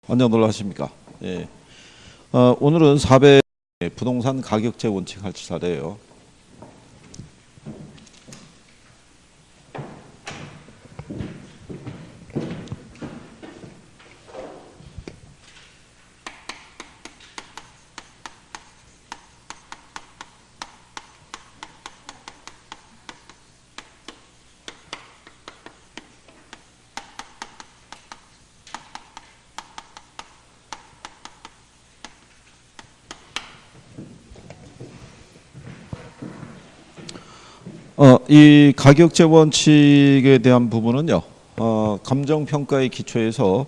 완전 놀라십니까? 예. 오늘은 4배 부동산 가격제 원칙 할 차례예요. 이 가격제 원칙에 대한 부분은요, 감정평가의 기초에서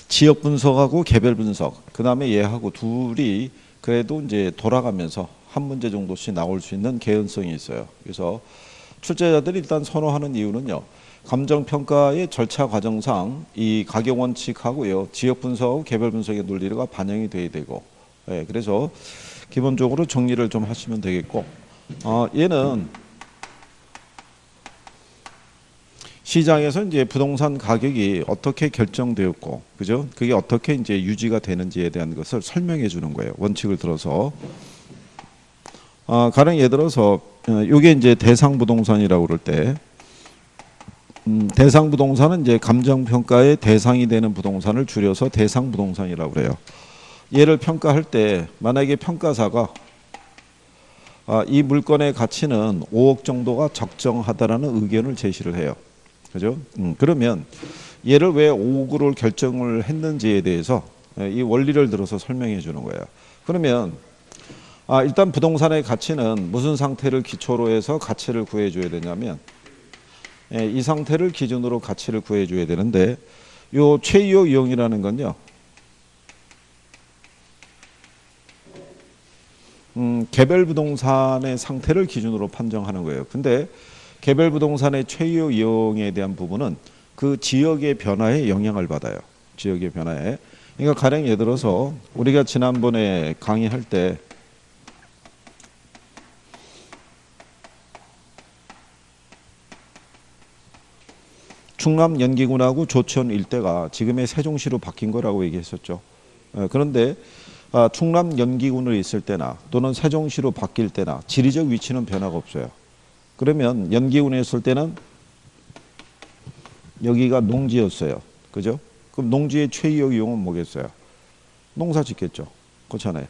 지역 분석하고 개별 분석, 그 다음에 얘하고 둘이 그래도 이제 돌아가면서 한 문제 정도씩 나올 수 있는 개연성이 있어요. 그래서 출제자들이 일단 선호하는 이유는요, 감정평가의 절차 과정상 이 가격 원칙하고요, 지역 분석하고 개별 분석의 논리가 반영이 돼야 되고, 예, 그래서 기본적으로 정리를 좀 하시면 되겠고, 얘는 시장에서 이제 부동산 가격이 어떻게 결정되었고, 그죠? 그게 어떻게 이제 유지가 되는지에 대한 것을 설명해 주는 거예요. 원칙을 들어서. 가령 예를 들어서, 요게 이제 대상 부동산이라고 그럴 때, 대상 부동산은 이제 감정평가의 대상이 되는 부동산을 줄여서 대상 부동산이라고 그래요. 얘를 평가할 때, 만약에 평가사가 이 물건의 가치는 5억 정도가 적정하다라는 의견을 제시를 해요. 그죠? 그러면 얘를 왜 5억으로 결정을 했는지에 대해서 이 원리를 들어서 설명해 주는 거예요. 그러면 일단 부동산의 가치는 무슨 상태를 기초로 해서 가치를 구해 줘야 되냐면, 이 상태를 기준으로 가치를 구해 줘야 되는데, 요 최이호 이용이라는 건요, 개별 부동산의 상태를 기준으로 판정하는 거예요. 근데 개별 부동산의 최이호 이용에 대한 부분은 그 지역의 변화에 영향을 받아요. 지역의 변화에. 그러니까 가령 예를 들어서 우리가 지난번에 강의할 때 충남 연기군하고 조천 일대가 지금의 세종시로 바뀐 거라고 얘기했었죠. 그런데 충남 연기군으로 있을 때나 또는 세종시로 바뀔 때나 지리적 위치는 변화가 없어요. 그러면 연기군에 있을 때는 여기가 농지였어요. 그죠? 그럼 농지의 최이호 이용은 뭐겠어요? 농사 짓겠죠. 그렇잖아요.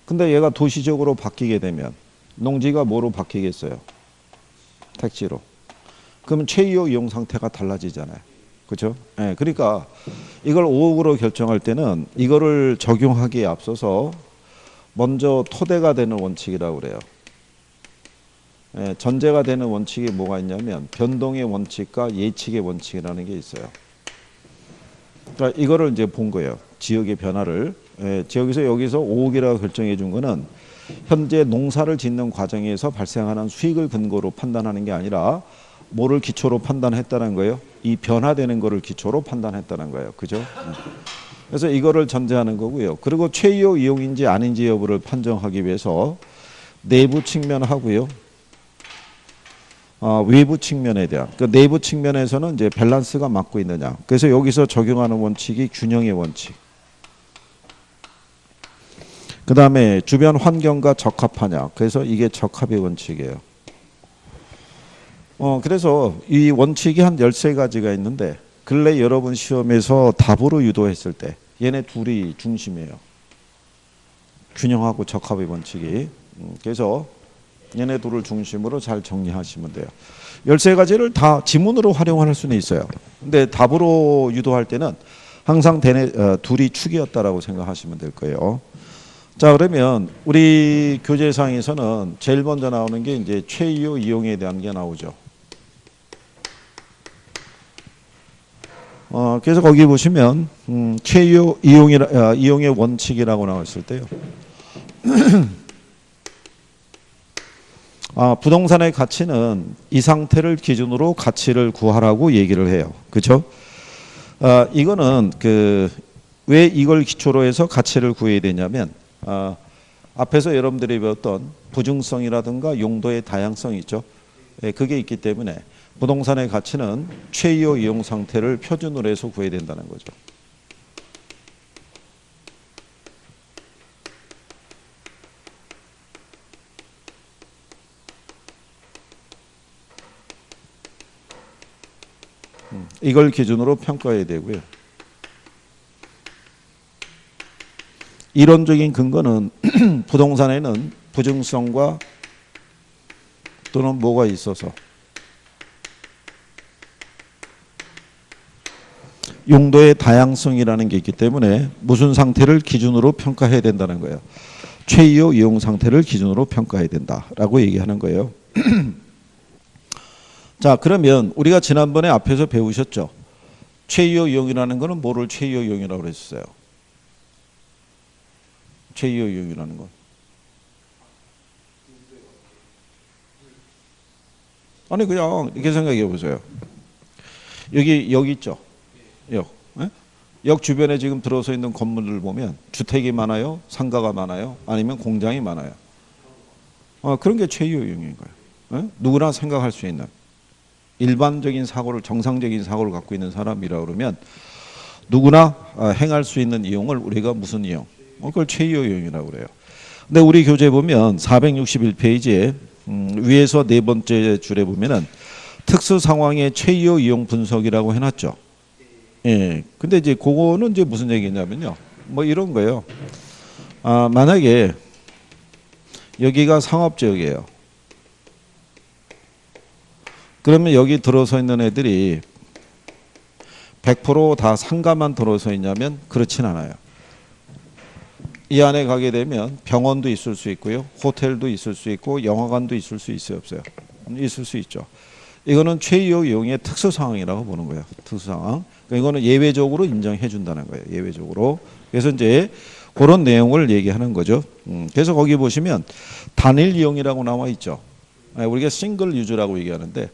근데 얘가 도시적으로 바뀌게 되면 농지가 뭐로 바뀌겠어요? 택지로. 그러면 최이호 이용 상태가 달라지잖아요. 그렇죠? 네, 그러니까 이걸 5억으로 결정할 때는 이거를 적용하기에 앞서서 먼저 토대가 되는 원칙이라고 그래요. 전제가 되는 원칙이 뭐가 있냐면 변동의 원칙과 예측의 원칙이라는 게 있어요. 그러니까 이거를 이제 본 거예요. 지역의 변화를. 지역에서 여기서 5억이라고 결정해 준 거는 현재 농사를 짓는 과정에서 발생하는 수익을 근거로 판단하는 게 아니라 뭐를 기초로 판단했다는 거예요? 이 변화되는 거를 기초로 판단했다는 거예요. 그죠? 그래서 이거를 전제하는 거고요. 그리고 최이호 이용인지 아닌지 여부를 판정하기 위해서 내부 측면하고요, 외부 측면에 대한, 그 내부 측면에서는 이제 밸런스가 맞고 있느냐. 그래서 여기서 적용하는 원칙이 균형의 원칙. 그 다음에 주변 환경과 적합하냐. 그래서 이게 적합의 원칙이에요. 그래서 이 원칙이 한 13가지가 있는데, 근래 여러분 시험에서 답으로 유도했을 때 얘네 둘이 중심이에요. 균형하고 적합의 원칙이. 그래서 얘네 둘을 중심으로 잘 정리하시면 돼요. 13가지를 다 지문으로 활용할 수는 있어요. 근데 답으로 유도할 때는 항상 둘이 축이었다라고 생각하시면 될 거예요. 자, 그러면 우리 교재상에서는 제일 먼저 나오는 게 이제 최이호 이용에 대한 게 나오죠. 그래서 거기 보시면 최이호 이용의 원칙이라고 나왔을 때요. 부동산의 가치는 이 상태를 기준으로 가치를 구하라고 얘기를 해요. 그렇죠? 이거는 왜 이걸 기초로 해서 가치를 구해야 되냐면, 앞에서 여러분들이 배웠던 부중성이라든가 용도의 다양성이 있죠. 그게 있기 때문에 부동산의 가치는 최이호 이용 상태를 표준으로 해서 구해야 된다는 거죠. 이걸 기준으로 평가해야 되고요. 이론적인 근거는 부동산에는 부증성과 또는 뭐가 있어서 용도의 다양성이라는 게 있기 때문에 무슨 상태를 기준으로 평가해야 된다는 거예요. 최이호 이용 상태를 기준으로 평가해야 된다라고 얘기하는 거예요. 자, 그러면 우리가 지난번에 앞에서 배우셨죠. 최이호 이용이라는 거는 뭐를 최이호 이용이라고 그랬어요? 최이호 이용이라는 건. 아니 그냥 이렇게 생각해 보세요. 여기 있죠. 역. 예? 역 주변에 지금 들어서 있는 건물을 보면 주택이 많아요, 상가가 많아요, 아니면 공장이 많아요. 그런 게 최이호 이용인 거예요. 예? 누구나 생각할 수 있는 일반적인 사고를, 정상적인 사고를 갖고 있는 사람이라 그러면 누구나 행할 수 있는 이용을 우리가 무슨 이용? 그걸 최이호 이용이라고 그래요. 근데 우리 교재 보면 461페이지에 위에서 네 번째 줄에 보면은 특수 상황의 최이호 이용 분석이라고 해놨죠. 예. 근데 이제 그거는 이제 무슨 얘기냐면요. 뭐 이런 거예요. 만약에 여기가 상업지역이에요. 그러면 여기 들어서 있는 애들이 100% 상가만 들어서 있냐면 그렇진 않아요. 이 안에 가게 되면 병원도 있을 수 있고요. 호텔도 있을 수 있고 영화관도 있을 수 있어요, 없어요? 있을 수 있죠. 이거는 최이호 이용의 특수 상황이라고 보는 거예요. 특수 상황. 그러니까 이거는 예외적으로 인정해 준다는 거예요. 예외적으로. 그래서 이제 그런 내용을 얘기하는 거죠. 그래서 거기 보시면 단일 이용이라고 나와 있죠. 우리가 싱글 유즈라고 얘기하는데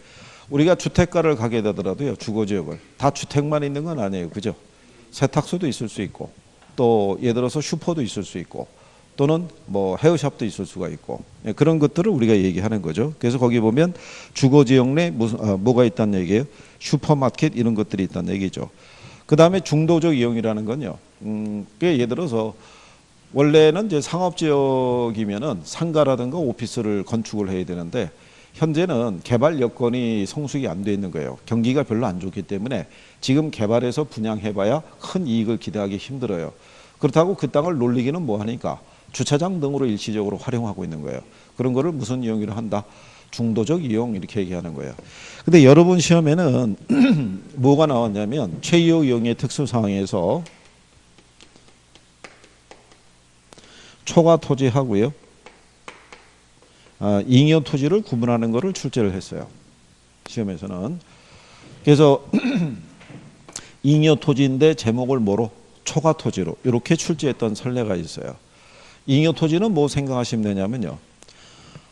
우리가 주택가를 가게 되더라도요. 주거 지역을 다 주택만 있는 건 아니에요. 그죠? 세탁소도 있을 수 있고 또 예를 들어서 슈퍼도 있을 수 있고 또는 뭐 헤어샵도 있을 수가 있고 그런 것들을 우리가 얘기하는 거죠. 그래서 거기 보면 주거 지역 내 뭐가 있다는 얘기예요. 슈퍼마켓 이런 것들이 있다는 얘기죠. 그 다음에 중도적 이용이라는 건요. 예를 들어서 원래는 이제 상업지역이면은 상가라든가 오피스를 건축을 해야 되는데 현재는 개발 여건이 성숙이 안 돼 있는 거예요. 경기가 별로 안 좋기 때문에 지금 개발해서 분양해봐야 큰 이익을 기대하기 힘들어요. 그렇다고 그 땅을 놀리기는 뭐하니까 주차장 등으로 일시적으로 활용하고 있는 거예요. 그런 거를 무슨 이용으로 한다? 중도적 이용 이렇게 얘기하는 거예요. 근데 여러분 시험에는 뭐가 나왔냐면 최이호 이용의 특수 상황에서 초과 토지하고요. 잉여 토지를 구분하는 것을 출제를 했어요. 시험에서는. 그래서 잉여 토지인데 제목을 뭐로? 초과 토지로 이렇게 출제했던 선례가 있어요. 잉여 토지는 뭐 생각하시면 되냐면요.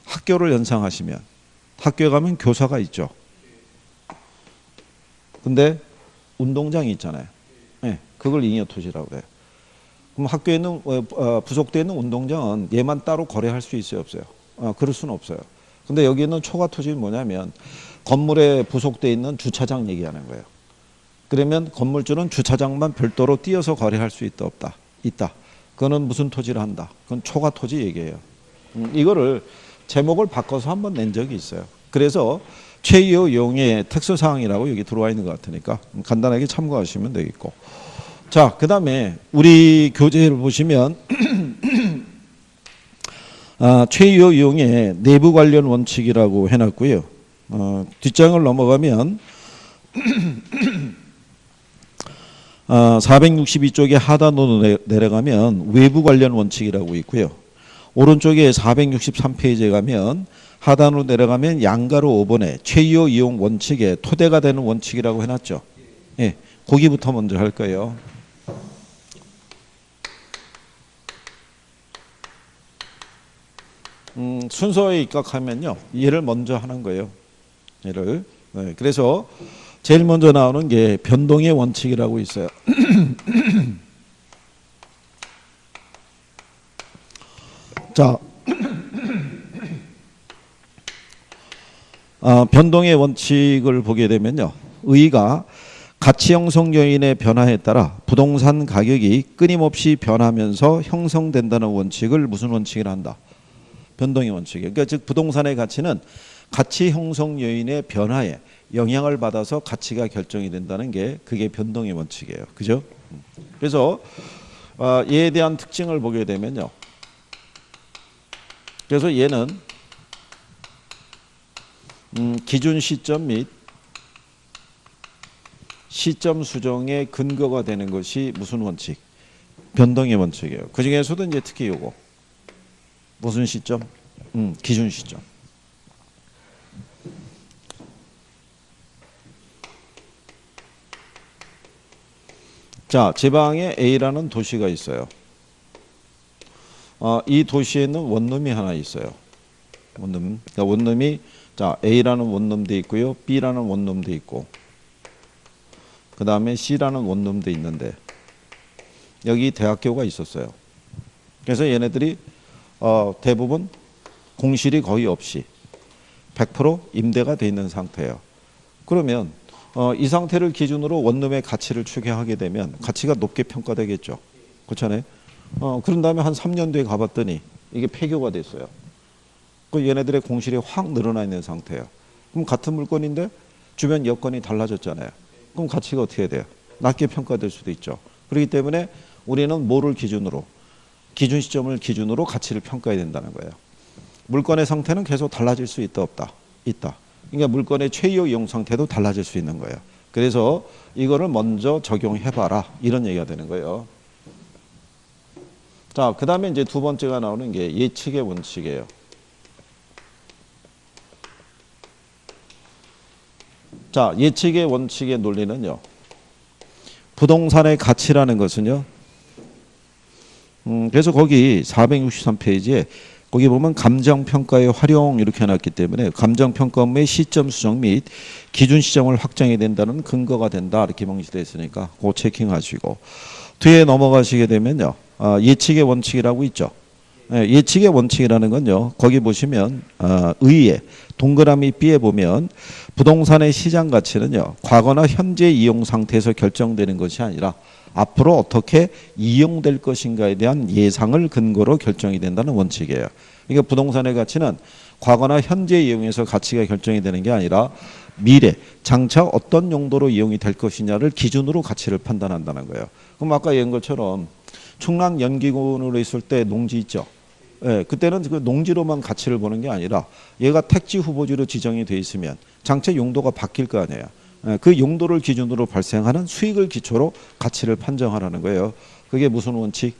학교를 연상하시면 학교에 가면 교사가 있죠. 근데 운동장이 있잖아요. 네, 그걸 잉여 토지라고 그래요. 그럼 학교에 있는 부속되어 있는 운동장은 얘만 따로 거래할 수 있어요, 없어요? 그럴 수는 없어요. 근데 여기 있는 초과 토지는 뭐냐면 건물에 부속되어 있는 주차장 얘기하는 거예요. 그러면 건물주는 주차장만 별도로 띄어서 거래할 수 있다, 없다? 있다. 그거는 무슨 토지를 한다? 그건 초과 토지 얘기예요. 이거를 제목을 바꿔서 한번 낸 적이 있어요. 그래서 최이호 이용의 특수사항이라고 여기 들어와 있는 것 같으니까 간단하게 참고하시면 되겠고. 자, 그 다음에 우리 교재를 보시면 최이호 이용의 내부 관련 원칙이라고 해놨고요. 뒷장을 넘어가면 462쪽에 하단으로 내려가면 외부 관련 원칙이라고 있고요. 오른쪽에 463페이지에 가면 하단으로 내려가면 양가로 5번에 최이호 이용 원칙의 토대가 되는 원칙이라고 해놨죠. 예, 거기부터 먼저 할 거예요. 순서에 입각하면요. 얘를 먼저 하는 거예요. 얘를. 네, 그래서 제일 먼저 나오는 게 변동의 원칙이라고 있어요. 자, 변동의 원칙을 보게 되면요. 의의가 가치 형성 요인의 변화에 따라 부동산 가격이 끊임없이 변하면서 형성된다는 원칙을 무슨 원칙이라 한다? 변동의 원칙이에요. 그러니까 즉 부동산의 가치는 가치 형성 요인의 변화에 영향을 받아서 가치가 결정이 된다는 게 그게 변동의 원칙이에요. 그죠? 그래서 얘에 대한 특징을 보게 되면요. 그래서 얘는 기준 시점 및 시점 수정의 근거가 되는 것이 무슨 원칙? 변동의 원칙이에요. 그 중에서도 이제 특히 요거 무슨 시점? 기준 시점. 자, 지방에 A라는 도시가 있어요. 이 도시에는 원룸이 하나 있어요. 원룸. 그러니까 원룸이 자 A라는 원룸도 있고요, B라는 원룸도 있고, 그 다음에 C라는 원룸도 있는데 여기 대학교가 있었어요. 그래서 얘네들이 대부분 공실이 거의 없이 100% 임대가 돼 있는 상태예요. 그러면 이 상태를 기준으로 원룸의 가치를 추계하게 되면 가치가 높게 평가되겠죠. 그렇잖아요. 그런 다음에 한 3년 뒤에 가봤더니 이게 폐교가 됐어요. 그 얘네들의 공실이 확 늘어나 있는 상태예요. 그럼 같은 물건인데 주변 여건이 달라졌잖아요. 그럼 가치가 어떻게 돼요? 낮게 평가될 수도 있죠. 그렇기 때문에 우리는 뭐를 기준으로, 기준 시점을 기준으로 가치를 평가해야 된다는 거예요. 물건의 상태는 계속 달라질 수 있다 없다? 있다. 그러니까 물건의 최이호 이용 상태도 달라질 수 있는 거예요. 그래서 이거를 먼저 적용해봐라 이런 얘기가 되는 거예요. 자, 그 다음에 이제 두 번째가 나오는 게 예측의 원칙이에요. 자, 예측의 원칙의 논리는요. 부동산의 가치라는 것은요. 그래서 거기 463페이지에 거기 보면 감정평가의 활용 이렇게 해놨기 때문에 감정평가 업무의 시점 수정 및 기준 시점을 확정해야 된다는 근거가 된다 이렇게 명시되어 있으니까 그거 체킹하시고 뒤에 넘어가시게 되면요. 예측의 원칙이라고 있죠. 예측의 원칙이라는 건요. 거기 보시면 의의 동그라미 B에 보면 부동산의 시장 가치는요. 과거나 현재 이용 상태에서 결정되는 것이 아니라 앞으로 어떻게 이용될 것인가에 대한 예상을 근거로 결정이 된다는 원칙이에요. 그러니까 부동산의 가치는 과거나 현재 이용에서 가치가 결정이 되는 게 아니라 미래, 장차 어떤 용도로 이용이 될 것이냐를 기준으로 가치를 판단한다는 거예요. 그럼 아까 얘기한 것처럼 충남 연기군으로 있을 때 농지 있죠. 예, 그때는 그 농지로만 가치를 보는 게 아니라 얘가 택지 후보지로 지정이 돼 있으면 장차 용도가 바뀔 거 아니에요. 예, 그 용도를 기준으로 발생하는 수익을 기초로 가치를 판정하라는 거예요. 그게 무슨 원칙?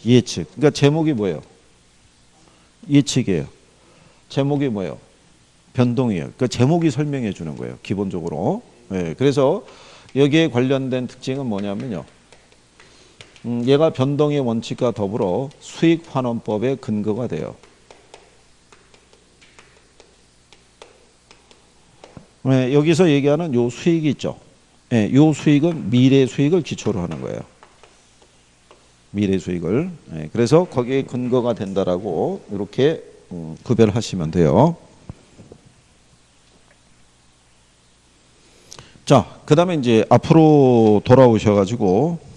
예측. 그러니까 제목이 뭐예요? 예측이에요. 제목이 뭐예요? 변동이에요. 그러니까 제목이 설명해 주는 거예요. 기본적으로. 예, 그래서 여기에 관련된 특징은 뭐냐면요. 얘가 변동의 원칙과 더불어 수익환원법의 근거가 돼요. 네, 여기서 얘기하는 요 수익이 있죠. 네, 요 수익은 미래 수익을 기초로 하는 거예요. 미래 수익을. 네, 그래서 거기에 근거가 된다라고 이렇게 구별하시면 돼요. 자, 그 다음에 이제 앞으로 돌아오셔가지고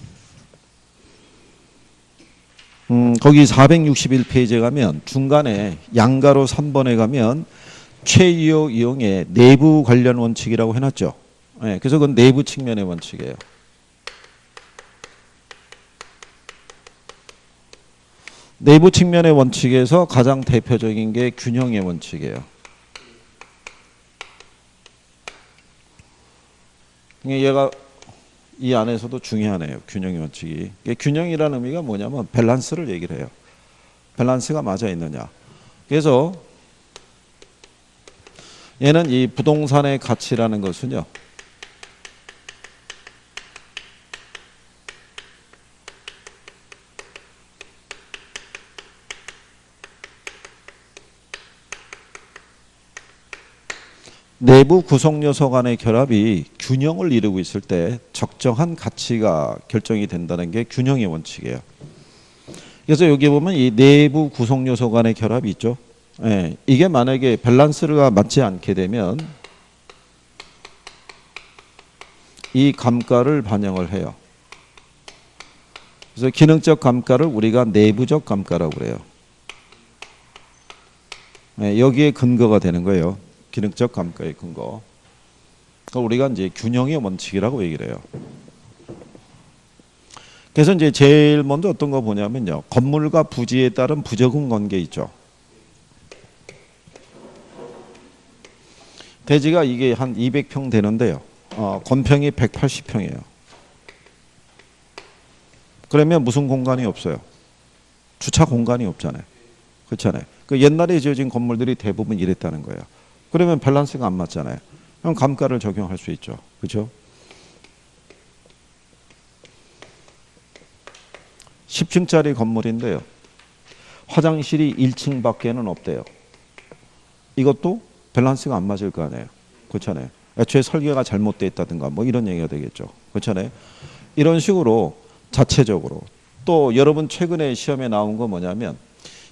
거기 461페이지에 가면 중간에 양가로 3번에 가면 최이호 이용의 내부 관련 원칙이라고 해놨죠. 네, 그래서 그건 내부 측면의 원칙이에요. 내부 측면의 원칙에서 가장 대표적인 게 균형의 원칙이에요. 얘가 이 안에서도 중요하네요. 균형의 원칙이. 균형이라는 의미가 뭐냐면 밸런스를 얘기를 해요. 밸런스가 맞아 있느냐. 그래서 얘는 이 부동산의 가치라는 것은요. 내부 구성 요소 간의 결합이 균형을 이루고 있을 때 적정한 가치가 결정이 된다는 게 균형의 원칙이에요. 그래서 여기 보면 이 내부 구성 요소 간의 결합이 있죠. 예, 이게 만약에 밸런스가 맞지 않게 되면 이 감가를 반영을 해요. 그래서 기능적 감가를 우리가 내부적 감가라고 그래요. 예, 여기에 근거가 되는 거예요. 기능적 감가의 근거. 그걸 우리가 이제 균형의 원칙이라고 얘기를 해요. 그래서 이제 제일 먼저 어떤 거 보냐면요. 건물과 부지에 따른 부적응 관계 있죠. 대지가 이게 한 200평 되는데요. 건평이 180평이에요. 그러면 무슨 공간이 없어요? 주차 공간이 없잖아요. 그렇잖아요. 그 옛날에 지어진 건물들이 대부분 이랬다는 거예요. 그러면 밸런스가 안 맞잖아요. 그럼 감가를 적용할 수 있죠. 그렇죠? 10층짜리 건물인데요. 화장실이 1층 밖에는 없대요. 이것도 밸런스가 안 맞을 거 아니에요. 그렇잖아요. 애초에 설계가 잘못되어 있다든가 뭐 이런 얘기가 되겠죠. 그렇잖아요. 이런 식으로 자체적으로 또 여러분 최근에 시험에 나온 거 뭐냐면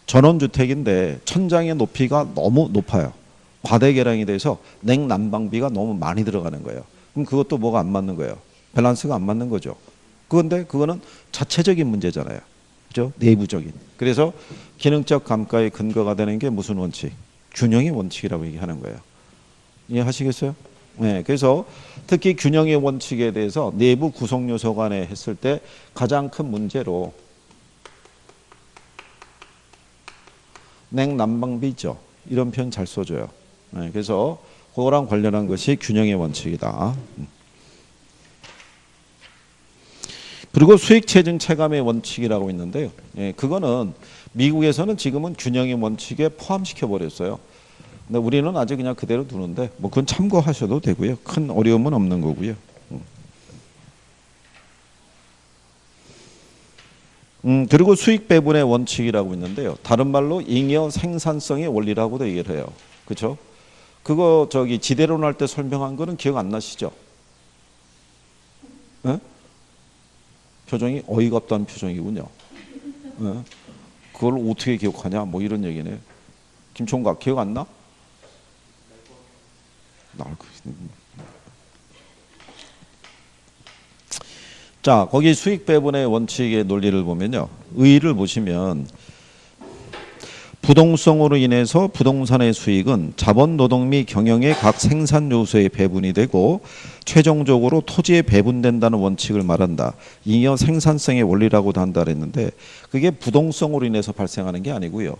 전원주택인데 천장의 높이가 너무 높아요. 과대 계량이 돼서 냉난방비가 너무 많이 들어가는 거예요. 그럼 그것도 뭐가 안 맞는 거예요. 밸런스가 안 맞는 거죠. 그런데 그거는 자체적인 문제잖아요. 그죠? 내부적인. 그래서 기능적 감가의 근거가 되는 게 무슨 원칙? 균형의 원칙이라고 얘기하는 거예요. 이해하시겠어요? 네, 그래서 특히 균형의 원칙에 대해서 내부 구성 요소 간에 했을 때 가장 큰 문제로 냉난방비 있죠. 이런 표현 잘 써줘요. 네, 그래서 그거랑 관련한 것이 균형의 원칙이다. 그리고 수익체증 체감의 원칙이라고 있는데요. 예, 그거는 미국에서는 지금은 균형의 원칙에 포함시켜 버렸어요. 근데 우리는 아직 그냥 그대로 두는데 뭐 그건 참고하셔도 되고요. 큰 어려움은 없는 거고요. 그리고 수익 배분의 원칙이라고 있는데요. 다른 말로 잉여 생산성의 원리라고도 얘기를 해요. 그렇죠? 그거 저기 지대론 할 때 설명한 거는 기억 안 나시죠? 네? 표정이 어이가 없다는 표정이군요. 네? 그걸 어떻게 기억하냐? 뭐 이런 얘기네. 김총각 기억 안 나? 자, 거기 수익 배분의 원칙의 논리를 보면요. 의의를 보시면 부동성으로 인해서 부동산의 수익은 자본, 노동 및 경영의 각 생산 요소의 배분이 되고 최종적으로 토지에 배분된다는 원칙을 말한다. 잉여 생산성의 원리라고도 한다 그랬는데 그게 부동성으로 인해서 발생하는 게 아니고요.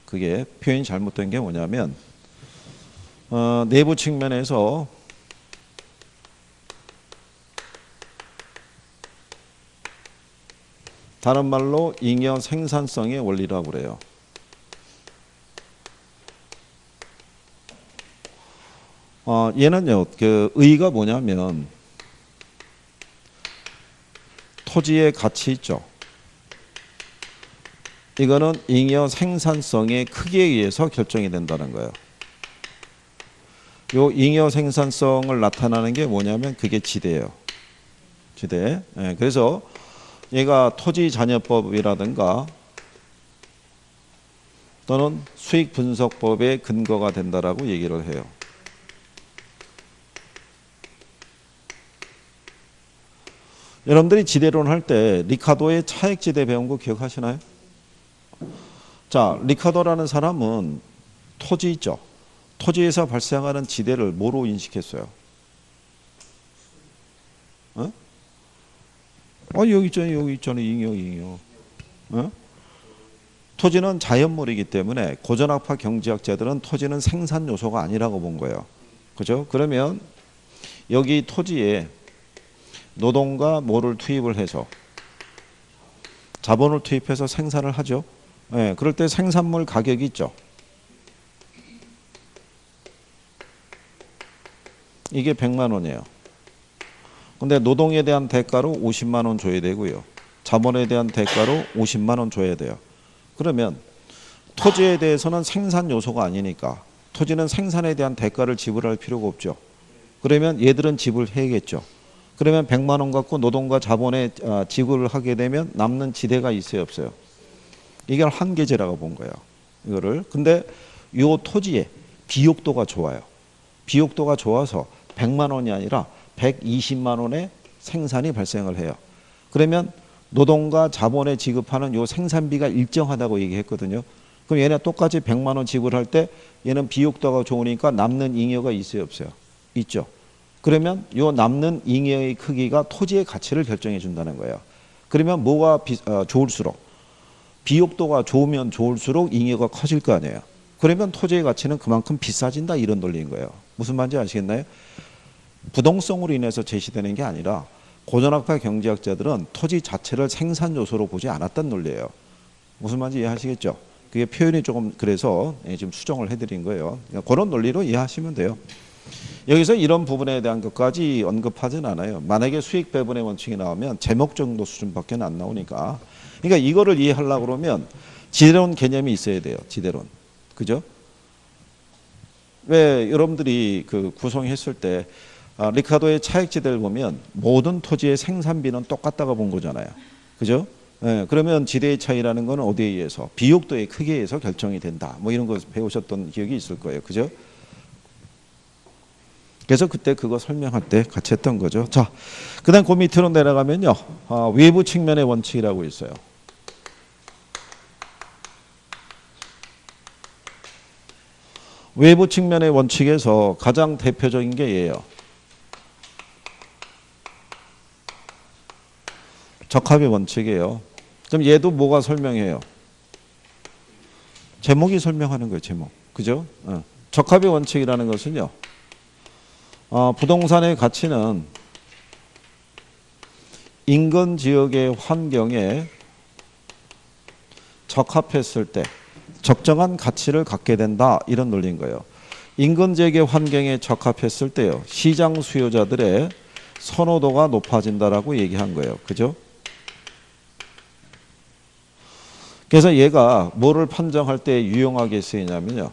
그게 표현이 잘못된 게 뭐냐면 내부 측면에서 다른 말로 잉여 생산성의 원리라고 그래요. 얘는요, 그 의의가 뭐냐면 토지의 가치 있죠. 이거는 잉여 생산성의 크기에 의해서 결정이 된다는 거예요. 요 잉여 생산성을 나타나는 게 뭐냐면 그게 지대예요. 지대. 예, 그래서 얘가 토지잔여법이라든가 또는 수익분석법의 근거가 된다라고 얘기를 해요. 여러분들이 지대론 할 때 리카도의 차액지대 배운 거 기억하시나요? 자, 리카도라는 사람은 토지 있죠. 토지에서 발생하는 지대를 뭐로 인식했어요? 어? 여기 있잖아요. 잉여. 어? 토지는 자연물이기 때문에 고전학파 경제학자들은 토지는 생산 요소가 아니라고 본 거예요. 그죠? 그러면 여기 토지에 노동과 뭐를 투입을 해서 자본을 투입해서 생산을 하죠. 네, 그럴 때 생산물 가격이 있죠. 이게 100만 원이에요. 근데 노동에 대한 대가로 50만 원 줘야 되고요. 자본에 대한 대가로 50만 원 줘야 돼요. 그러면 토지에 대해서는 생산 요소가 아니니까 토지는 생산에 대한 대가를 지불할 필요가 없죠. 그러면 얘들은 지불해야겠죠. 그러면 100만 원 갖고 노동과 자본에 지불을 하게 되면 남는 지대가 있어요, 없어요? 이걸 한계제라고 본 거예요. 이거를. 근데 요 토지에 비옥도가 좋아요. 비옥도가 좋아서 100만 원이 아니라 120만 원의 생산이 발생을 해요. 그러면 노동과 자본에 지급하는 요 생산비가 일정하다고 얘기했거든요. 그럼 얘네 똑같이 100만 원 지불할 때 얘는 비옥도가 좋으니까 남는 잉여가 있어요, 없어요? 있죠. 그러면 요 남는 잉여의 크기가 토지의 가치를 결정해 준다는 거예요. 그러면 뭐가 좋을수록 비옥도가 좋으면 좋을수록 잉여가 커질 거 아니에요. 그러면 토지의 가치는 그만큼 비싸진다 이런 논리인 거예요. 무슨 말인지 아시겠나요? 부동성으로 인해서 제시되는 게 아니라 고전학파 경제학자들은 토지 자체를 생산 요소로 보지 않았던 논리예요. 무슨 말인지 이해하시겠죠? 그게 표현이 조금 그래서 지금 수정을 해드린 거예요. 그러니까 그런 논리로 이해하시면 돼요. 여기서 이런 부분에 대한 것까지 언급하진 않아요. 만약에 수익 배분의 원칙이 나오면 제목 정도 수준밖에 안 나오니까. 그러니까 이거를 이해하려고 그러면 지대론 개념이 있어야 돼요. 지대론. 그죠? 왜 여러분들이 그 구성했을 때 리카도의 차액지대를 보면 모든 토지의 생산비는 똑같다고 본 거잖아요. 그죠? 예, 그러면 지대의 차이라는 건 어디에 의해서? 비옥도의 크기에 의해서 결정이 된다. 뭐 이런 거 배우셨던 기억이 있을 거예요. 그죠? 그래서 그때 그거 설명할 때 같이 했던 거죠. 자, 그 다음 그 밑으로 내려가면요. 외부 측면의 원칙이라고 있어요. 외부 측면의 원칙에서 가장 대표적인 게 얘예요. 적합의 원칙이에요. 그럼 얘도 뭐가 설명해요? 제목이 설명하는 거예요. 제목. 그죠? 적합의 원칙이라는 것은요. 부동산의 가치는 인근 지역의 환경에 적합했을 때 적정한 가치를 갖게 된다. 이런 논리인 거예요. 인근 지역의 환경에 적합했을 때요. 시장 수요자들의 선호도가 높아진다라고 얘기한 거예요. 그죠? 그래서 얘가 뭐를 판정할 때 유용하게 쓰이냐면요.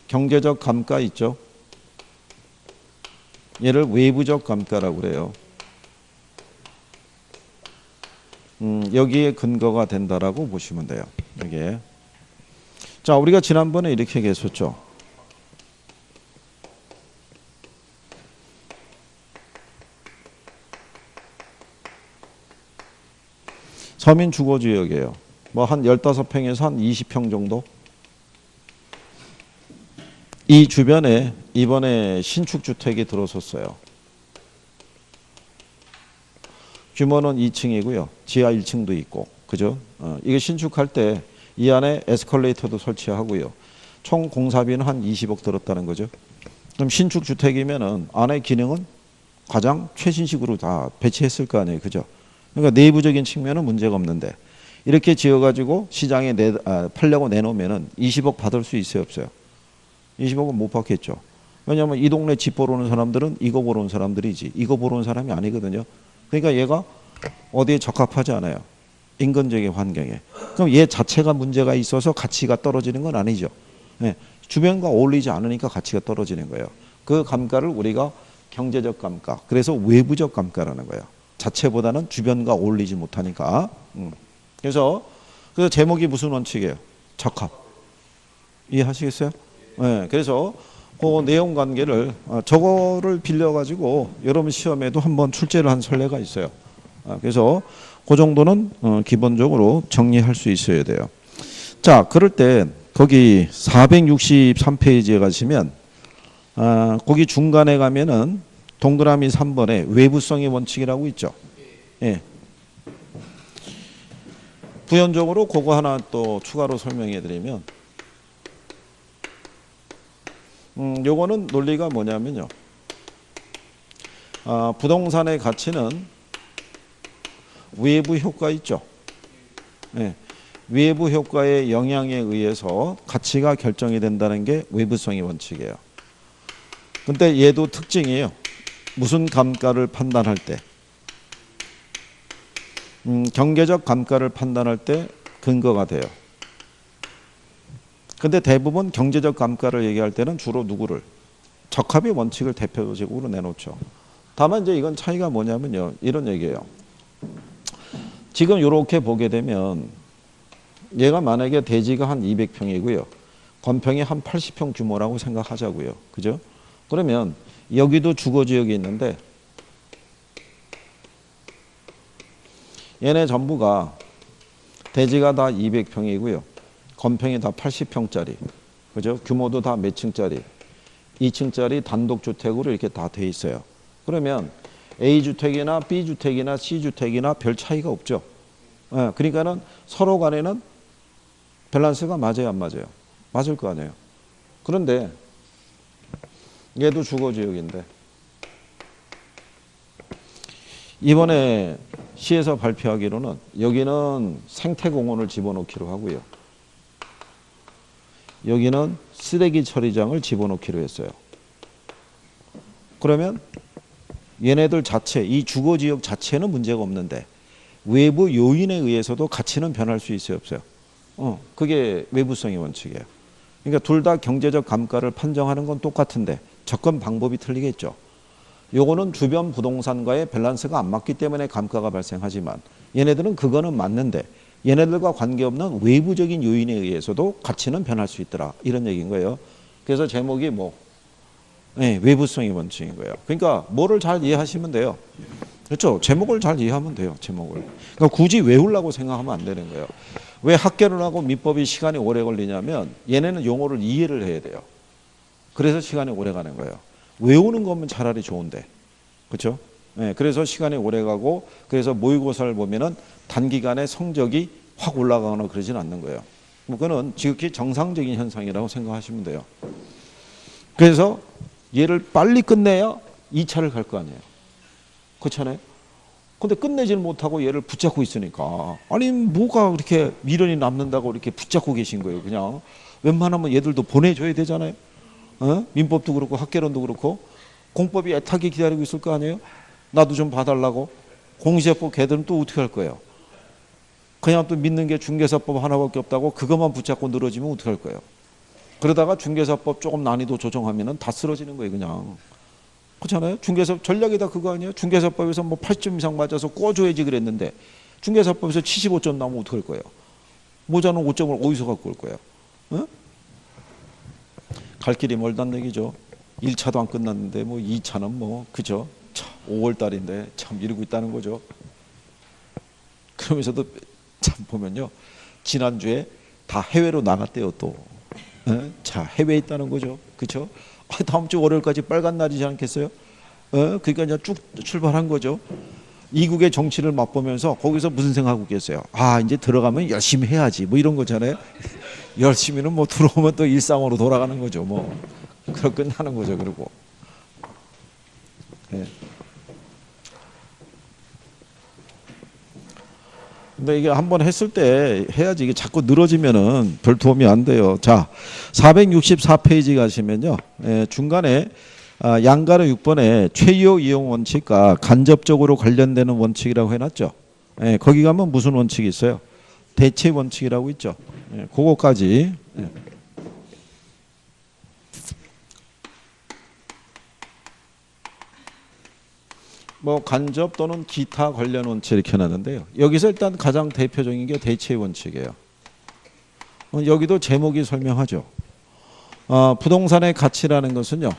경제적 감가 있죠. 얘를 외부적 감가라고 그래요. 여기에 근거가 된다라고 보시면 돼요. 여기에. 자, 우리가 지난번에 이렇게 얘기했었죠. 서민 주거지역이에요. 뭐 한 15평에서 한 20평 정도? 이 주변에 이번에 신축주택이 들어섰어요. 규모는 2층이고요. 지하 1층도 있고. 그죠? 이게 신축할 때 이 안에 에스컬레이터도 설치하고요. 총 공사비는 한 20억 들었다는 거죠. 그럼 신축주택이면은 안에 기능은 가장 최신식으로 다 배치했을 거 아니에요. 그죠? 그러니까 내부적인 측면은 문제가 없는데 이렇게 지어가지고 시장에 팔려고 내놓으면은 20억 받을 수 있어요, 없어요? 20억은 못 받겠죠. 왜냐하면 이 동네 집 보러 오는 사람들은 이거 보러 온 사람들이지 이거 보러 온 사람이 아니거든요. 그러니까 얘가 어디에 적합하지 않아요. 인근적인 환경에. 그럼 얘 자체가 문제가 있어서 가치가 떨어지는 건 아니죠. 네. 주변과 어울리지 않으니까 가치가 떨어지는 거예요. 그 감가를 우리가 경제적 감가, 그래서 외부적 감가라는 거예요. 자체보다는 주변과 어울리지 못하니까. 그래서 제목이 무슨 원칙이에요? 적합. 이해하시겠어요? 네. 그래서 그 내용 관계를 저거를 빌려가지고 여러분 시험에도 한번 출제를 한 선례가 있어요. 그래서 그 정도는 기본적으로 정리할 수 있어야 돼요. 자, 그럴 때 거기 463페이지에 가시면 거기 중간에 가면은 동그라미 3번에 외부성의 원칙이라고 있죠. 예. 부연적으로 그거 하나 또 추가로 설명해 드리면 요거는 논리가 뭐냐면요. 부동산의 가치는 외부 효과 있죠. 네. 외부 효과의 영향에 의해서 가치가 결정이 된다는 게 외부성의 원칙이에요. 근데 얘도 특징이에요. 무슨 감가를 판단할 때 경계적 감가를 판단할 때 근거가 돼요. 근데 대부분 경제적 감가를 얘기할 때는 주로 누구를? 적합의 원칙을 대표적으로 내놓죠. 다만 이제 이건 차이가 뭐냐면요. 이런 얘기예요. 지금 이렇게 보게 되면 얘가 만약에 대지가 한 200평이고요. 건평이 한 80평 규모라고 생각하자고요. 그죠? 그러면 여기도 주거지역이 있는데 얘네 전부가 대지가 다 200평이고요. 건평이 다 80평짜리. 그죠? 규모도 다 몇 층짜리. 2층짜리 단독주택으로 이렇게 다 돼 있어요. 그러면 A주택이나 B주택이나 C주택이나 별 차이가 없죠. 예, 그러니까는 서로 간에는 밸런스가 맞아요, 안 맞아요? 맞을 거 아니에요. 그런데 얘도 주거지역인데 이번에 시에서 발표하기로는 여기는 생태공원을 집어넣기로 하고요. 여기는 쓰레기 처리장을 집어넣기로 했어요. 그러면 얘네들 자체, 이 주거지역 자체는 문제가 없는데 외부 요인에 의해서도 가치는 변할 수 있어요, 없어요? 그게 외부성의 원칙이에요. 그러니까 둘 다 경제적 감가를 판정하는 건 똑같은데 접근 방법이 틀리겠죠. 요거는 주변 부동산과의 밸런스가 안 맞기 때문에 감가가 발생하지만 얘네들은 그거는 맞는데 얘네들과 관계없는 외부적인 요인에 의해서도 가치는 변할 수 있더라. 이런 얘기인 거예요. 그래서 제목이 네, 외부성의 원칙인 거예요. 그러니까 뭐를 잘 이해하시면 돼요. 그렇죠? 제목을 잘 이해하면 돼요. 제목을. 그러니까 굳이 외우려고 생각하면 안 되는 거예요. 왜 학개론하고 민법이 시간이 오래 걸리냐면 얘네는 용어를 이해를 해야 돼요. 그래서 시간이 오래 가는 거예요. 외우는 거면 차라리 좋은데. 그렇죠? 네, 그래서 시간이 오래 가고 그래서 모의고사를 보면은 단기간에 성적이 확 올라가거나 그러진 않는 거예요. 그거는 지극히 정상적인 현상이라고 생각하시면 돼요. 그래서 얘를 빨리 끝내야 2차를 갈 거 아니에요. 그렇잖아요. 근데 끝내지는 못하고 얘를 붙잡고 있으니까 아니 뭐가 그렇게 미련이 남는다고 이렇게 붙잡고 계신 거예요. 그냥 웬만하면 얘들도 보내줘야 되잖아요. 민법도 그렇고 학개론도 그렇고 공법이 애타게 기다리고 있을 거 아니에요. 나도 좀 봐달라고. 공시제법 걔들은 또 어떻게 할 거예요. 그냥 또 믿는 게 중개사법 하나밖에 없다고 그것만 붙잡고 늘어지면 어떻게 할 거예요. 그러다가 중개사법 조금 난이도 조정하면 다 쓰러지는 거예요. 그냥. 그렇잖아요. 중개사 전략이 다 그거 아니에요. 중개사법에서 뭐 80점 이상 맞아서 꺼줘야지 그랬는데 중개사법에서 75점 나오면 어떡할 거예요. 모자는 5점을 어디서 갖고 올 거예요. 갈 길이 멀다는 얘기죠. 1차도 안 끝났는데 뭐 2차는 뭐 그죠. 5월 달인데 참 이러고 있다는 거죠. 그러면서도 참 보면요. 지난주에 다 해외로 나갔대요 또. 자 해외에 있다는 거죠. 그렇죠? 다음 주 월요일까지 빨간 날이지 않겠어요? 그러니까 이제 쭉 출발한 거죠. 이국의 정치를 맛보면서 거기서 무슨 생각하고 계세요? 아 이제 들어가면 열심히 해야지 뭐 이런 거잖아요. 열심히는 뭐 들어오면 또 일상으로 돌아가는 거죠. 뭐 그럼 끝나는 거죠. 그리고 네. 근데 이게 한번 했을 때 해야지 이게 자꾸 늘어지면은 별 도움이 안 돼요. 자, 464페이지 가시면요. 중간에 양가로 6번에 최요 이용 원칙과 간접적으로 관련되는 원칙이라고 해놨죠. 거기 가면 무슨 원칙이 있어요? 대체 원칙이라고 있죠. 그거까지. 뭐 간접 또는 기타 관련 원칙 이렇게 해놨는데요. 여기서 일단 가장 대표적인 게 대체 원칙이에요. 여기도 제목이 설명하죠. 부동산의 가치라는 것은요.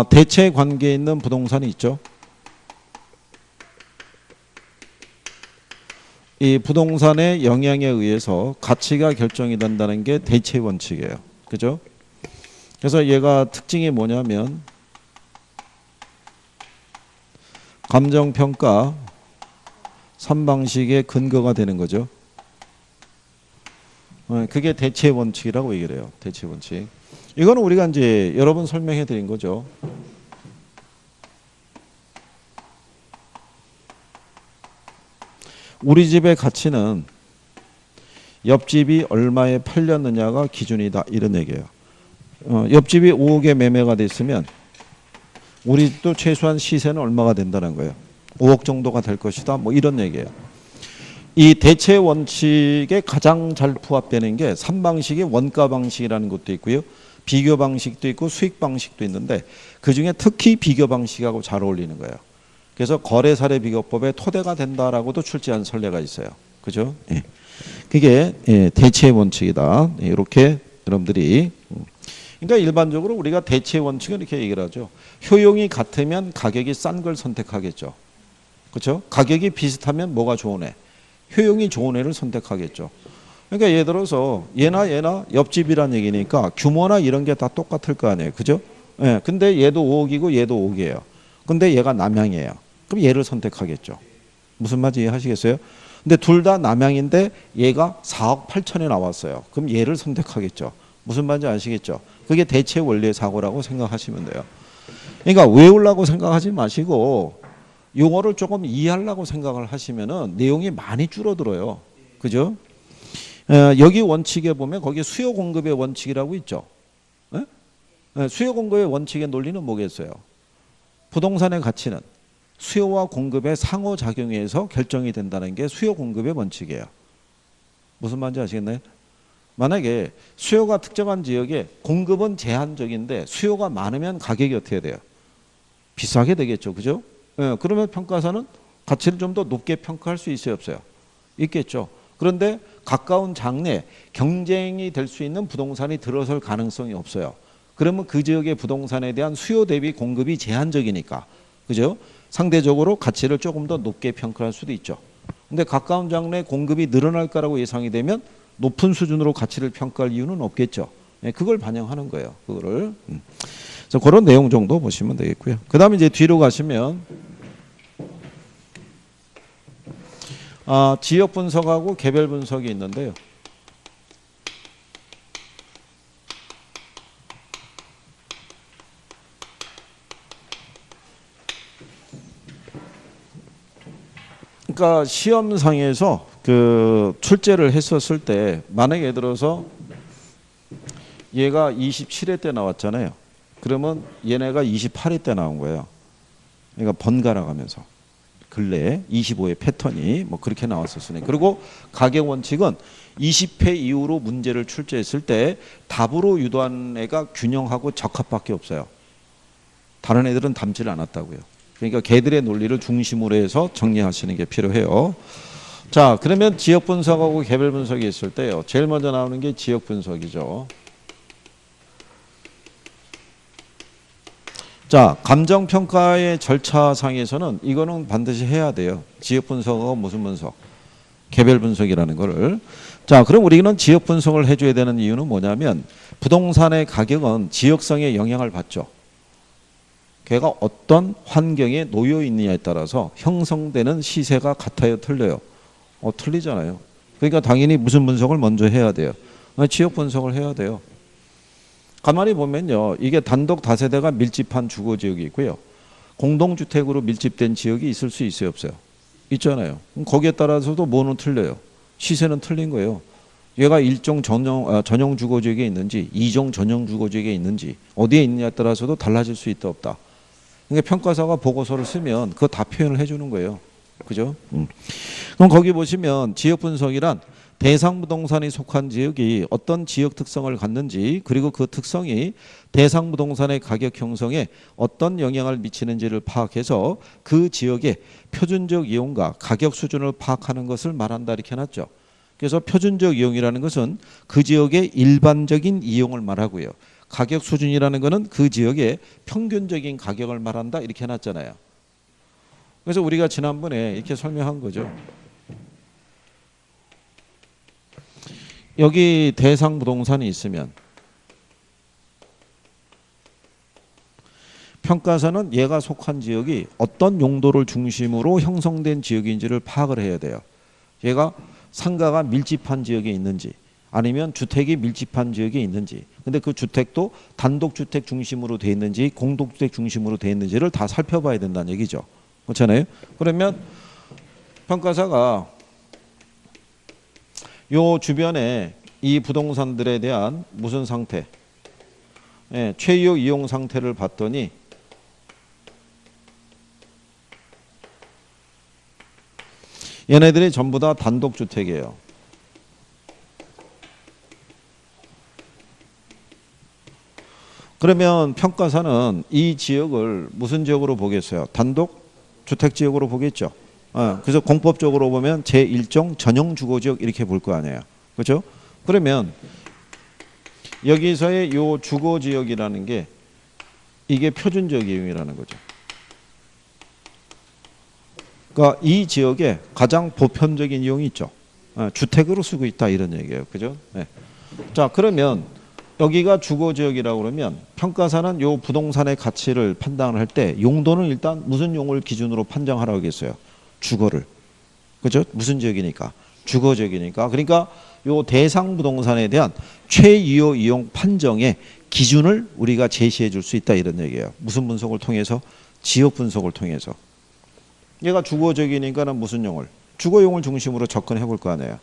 대체 관계에 있는 부동산이 있죠. 이 부동산의 영향에 의해서 가치가 결정이 된다는 게 대체 원칙이에요. 그죠? 그래서 얘가 특징이 뭐냐면 감정평가 3방식의 근거가 되는 거죠. 그게 대체 원칙이라고 얘기를 해요. 대체 원칙. 이거는 우리가 이제 여러 번 설명해 드린 거죠. 우리 집의 가치는 옆집이 얼마에 팔렸느냐가 기준이다. 이런 얘기예요. 옆집이 5억에 매매가 됐으면 우리 집도 최소한 시세는 얼마가 된다는 거예요. 5억 정도가 될 것이다. 뭐 이런 얘기예요. 이 대체 원칙에 가장 잘 부합되는 게 3방식의 원가 방식이라는 것도 있고요. 비교 방식도 있고 수익 방식도 있는데 그중에 특히 비교 방식하고 잘 어울리는 거예요. 그래서 거래사례비교법의 토대가 된다라고도 출제한 선례가 있어요. 그죠? 예. 그게 대체의 원칙이다. 이렇게 여러분들이 그러니까 일반적으로 우리가 대체의 원칙은 이렇게 얘기를 하죠. 효용이 같으면 가격이 싼 걸 선택하겠죠. 그렇죠? 가격이 비슷하면 뭐가 좋은 애? 효용이 좋은 애를 선택하겠죠. 그러니까 예를 들어서 얘나 옆집이란 얘기니까 규모나 이런 게 다 똑같을 거 아니에요. 그죠? 예. 근데 얘도 5억이고 얘도 5억이에요. 근데 얘가 남양이에요. 그럼 얘를 선택하겠죠. 무슨 말인지 이해하시겠어요? 근데 둘 다 남양인데 얘가 4억 8천에 나왔어요. 그럼 얘를 선택하겠죠. 무슨 말인지 아시겠죠? 그게 대체 원리의 사고라고 생각하시면 돼요. 그러니까 외우려고 생각하지 마시고 용어를 조금 이해하려고 생각을 하시면은 내용이 많이 줄어들어요. 그죠? 여기 원칙에 보면 거기 수요 공급의 원칙이라고 있죠. 수요 공급의 원칙의 논리는 뭐겠어요? 부동산의 가치는 수요와 공급의 상호작용에 의해서 결정이 된다는 게 수요 공급의 원칙이에요. 무슨 말인지 아시겠나요? 만약에 수요가 특정한 지역에 공급은 제한적인데 수요가 많으면 가격이 어떻게 돼요? 비싸게 되겠죠. 그죠? 그러면 평가사는 가치를 좀 더 높게 평가할 수 있어요, 없어요? 있겠죠. 그런데 가까운 장래 경쟁이 될 수 있는 부동산이 들어설 가능성이 없어요. 그러면 그 지역의 부동산에 대한 수요 대비 공급이 제한적이니까, 그죠? 상대적으로 가치를 조금 더 높게 평가할 수도 있죠. 근데 가까운 장래에 공급이 늘어날 거라고 예상이 되면 높은 수준으로 가치를 평가할 이유는 없겠죠. 그걸 반영하는 거예요. 그거를. 그래서 그런 내용 정도 보시면 되겠고요. 그 다음에 이제 뒤로 가시면 지역 분석하고 개별 분석이 있는데요. 그러니까 시험상에서 그 출제를 했었을 때 만약에 예를 들어서 얘가 27회 때 나왔잖아요. 그러면 얘네가 28회 때 나온 거예요. 그러니까 번갈아 가면서 근래에 25회 패턴이 뭐 그렇게 나왔었으니. 그리고 가격 원칙은 20회 이후로 문제를 출제했을 때 답으로 유도한 애가 균형하고 적합밖에 없어요. 다른 애들은 닮지를 않았다고요. 그러니까 걔들의 논리를 중심으로 해서 정리하시는 게 필요해요. 자, 그러면 지역 분석하고 개별 분석이 있을 때요. 제일 먼저 나오는 게 지역 분석이죠. 자, 감정평가의 절차상에서는 이거는 반드시 해야 돼요. 지역 분석하고 무슨 분석? 개별 분석이라는 거를. 자, 그럼 우리는 지역 분석을 해줘야 되는 이유는 뭐냐면 부동산의 가격은 지역성에 영향을 받죠. 걔가 어떤 환경에 놓여 있느냐에 따라서 형성되는 시세가 같아요, 틀려요? 틀리잖아요. 그러니까 당연히 무슨 분석을 먼저 해야 돼요? 지역 분석을 해야 돼요. 가만히 보면요. 이게 단독 다세대가 밀집한 주거지역이 있고요. 공동주택으로 밀집된 지역이 있을 수 있어요, 없어요? 있잖아요. 그럼 거기에 따라서도 뭐는 틀려요? 시세는 틀린 거예요. 얘가 일종 전용 주거지역에 있는지 이종 전용 주거지역에 있는지 어디에 있느냐에 따라서도 달라질 수 있다 없다. 그러니까 평가사가 보고서를 쓰면 그거 다 표현을 해주는 거예요. 그죠? 그럼 거기 보시면 지역 분석이란 대상 부동산이 속한 지역이 어떤 지역 특성을 갖는지 그리고 그 특성이 대상 부동산의 가격 형성에 어떤 영향을 미치는지를 파악해서 그 지역의 표준적 이용과 가격 수준을 파악하는 것을 말한다 이렇게 해놨죠. 그래서 표준적 이용이라는 것은 그 지역의 일반적인 이용을 말하고요. 가격 수준이라는 것은 그 지역의 평균적인 가격을 말한다 이렇게 해놨잖아요. 그래서 우리가 지난번에 이렇게 설명한 거죠. 여기 대상 부동산이 있으면 평가사는 얘가 속한 지역이 어떤 용도를 중심으로 형성된 지역인지를 파악을 해야 돼요. 얘가 상가가 밀집한 지역에 있는지 아니면 주택이 밀집한 지역에 있는지 근데 그 주택도 단독주택 중심으로 돼 있는지 공동주택 중심으로 돼 있는지를 다 살펴봐야 된다는 얘기죠. 그렇잖아요. 그러면 평가사가 요 주변에 이 부동산들에 대한 무슨 상태? 최유 이용 상태를 봤더니 얘네들이 전부 다 단독주택이에요. 그러면 평가사는 이 지역을 무슨 지역으로 보겠어요? 단독 주택지역으로 보겠죠. 그래서 공법적으로 보면 제1종 전용 주거지역 이렇게 볼 거 아니에요. 그렇죠? 그러면 여기서의 요 주거지역이라는 게 이게 표준적 이용이라는 거죠. 그러니까 이 지역에 가장 보편적인 이용이 있죠. 주택으로 쓰고 있다 이런 얘기예요. 그죠? 네. 자, 그러면 여기가 주거지역이라고 그러면 평가사는 요 부동산의 가치를 판단을 할 때 용도는 일단 무슨 용을 기준으로 판정하라고 하겠어요? 주거를. 그죠? 무슨 지역이니까? 주거지역이니까. 그러니까 요 대상 부동산에 대한 최유효 이용 판정의 기준을 우리가 제시해 줄 수 있다 이런 얘기예요. 무슨 분석을 통해서? 지역 분석을 통해서. 얘가 주거지역이니까는 무슨 용을? 주거용을 중심으로 접근해 볼 거 아니에요.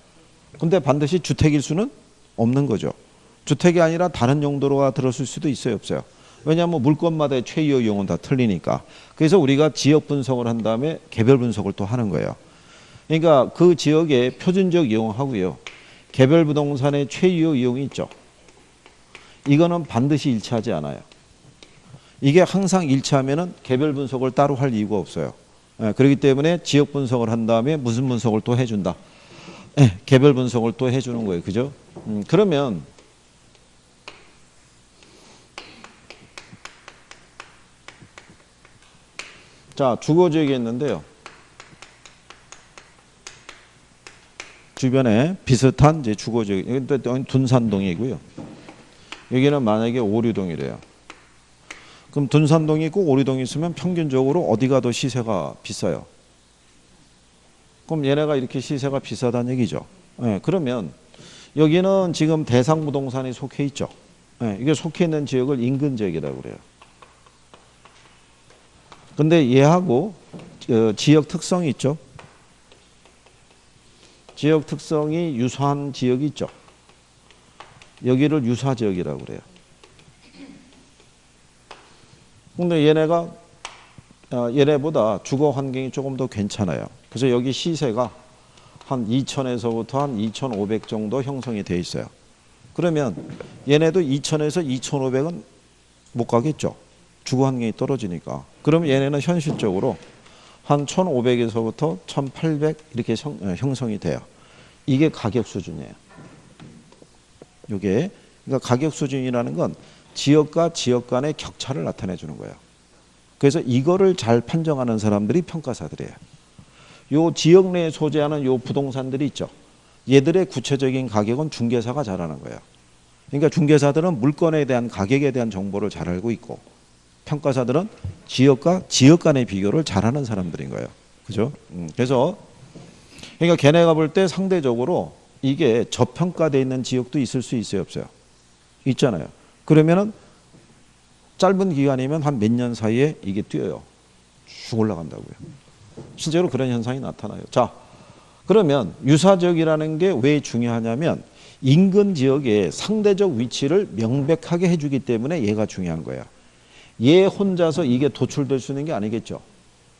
근데 반드시 주택일 수는 없는 거죠. 주택이 아니라 다른 용도로가 들었을 수도 있어요, 없어요? 왜냐하면 물건마다의 최유효 이용은 다 틀리니까. 그래서 우리가 지역 분석을 한 다음에 개별 분석을 또 하는 거예요. 그러니까 그 지역의 표준적 이용하고요. 개별 부동산의 최유효 이용이 있죠. 이거는 반드시 일치하지 않아요. 이게 항상 일치하면은 개별 분석을 따로 할 이유가 없어요. 그렇기 때문에 지역 분석을 한 다음에 무슨 분석을 또 해준다. 개별 분석을 또 해주는 거예요. 그죠? 그러면 자, 주거지역이 있는데요. 주변에 비슷한 이제 주거지역, 여기 둔산동이고요. 여기는 만약에 오류동이래요. 그럼 둔산동이 있고 오류동이 있으면 평균적으로 어디가 더 시세가 비싸요? 그럼 얘네가 이렇게 시세가 비싸다는 얘기죠. 그러면 여기는 지금 대상 부동산이 속해 있죠. 이게 속해 있는 지역을 인근 지역이라고 그래요. 근데 얘하고 지역 특성이 있죠. 지역 특성이 유사한 지역이 있죠. 여기를 유사 지역이라고 그래요. 근데 얘네가 얘네보다 주거 환경이 조금 더 괜찮아요. 그래서 여기 시세가 한 2,000에서부터 한 2,500 정도 형성이 돼 있어요. 그러면 얘네도 2,000에서 2,500은 못 가겠죠. 주거 환경이 떨어지니까. 그러면 얘네는 현실적으로 한 1,500에서부터 1,800 이렇게 형성이 돼요. 이게 가격 수준이에요. 이게 그러니까 가격 수준이라는 건 지역과 지역 간의 격차를 나타내 주는 거예요. 그래서 이거를 잘 판정하는 사람들이 평가사들이에요. 요 지역 내에 소재하는 요 부동산들이 있죠. 얘들의 구체적인 가격은 중개사가 잘 아는 거예요. 그러니까 중개사들은 물건에 대한 가격에 대한 정보를 잘 알고 있고 평가사들은 지역과 지역 간의 비교를 잘하는 사람들인 거예요. 그죠? 그래서 그러니까 걔네가 볼 때 상대적으로 이게 저평가되어 있는 지역도 있을 수 있어요, 없어요? 있잖아요. 그러면은 짧은 기간이면 한 몇 년 사이에 이게 뛰어요. 쭉 올라간다고요. 실제로 그런 현상이 나타나요. 자, 그러면 유사지역이라는 게 왜 중요하냐면 인근 지역의 상대적 위치를 명백하게 해주기 때문에 얘가 중요한 거예요. 얘 혼자서 이게 도출될 수 있는 게 아니겠죠.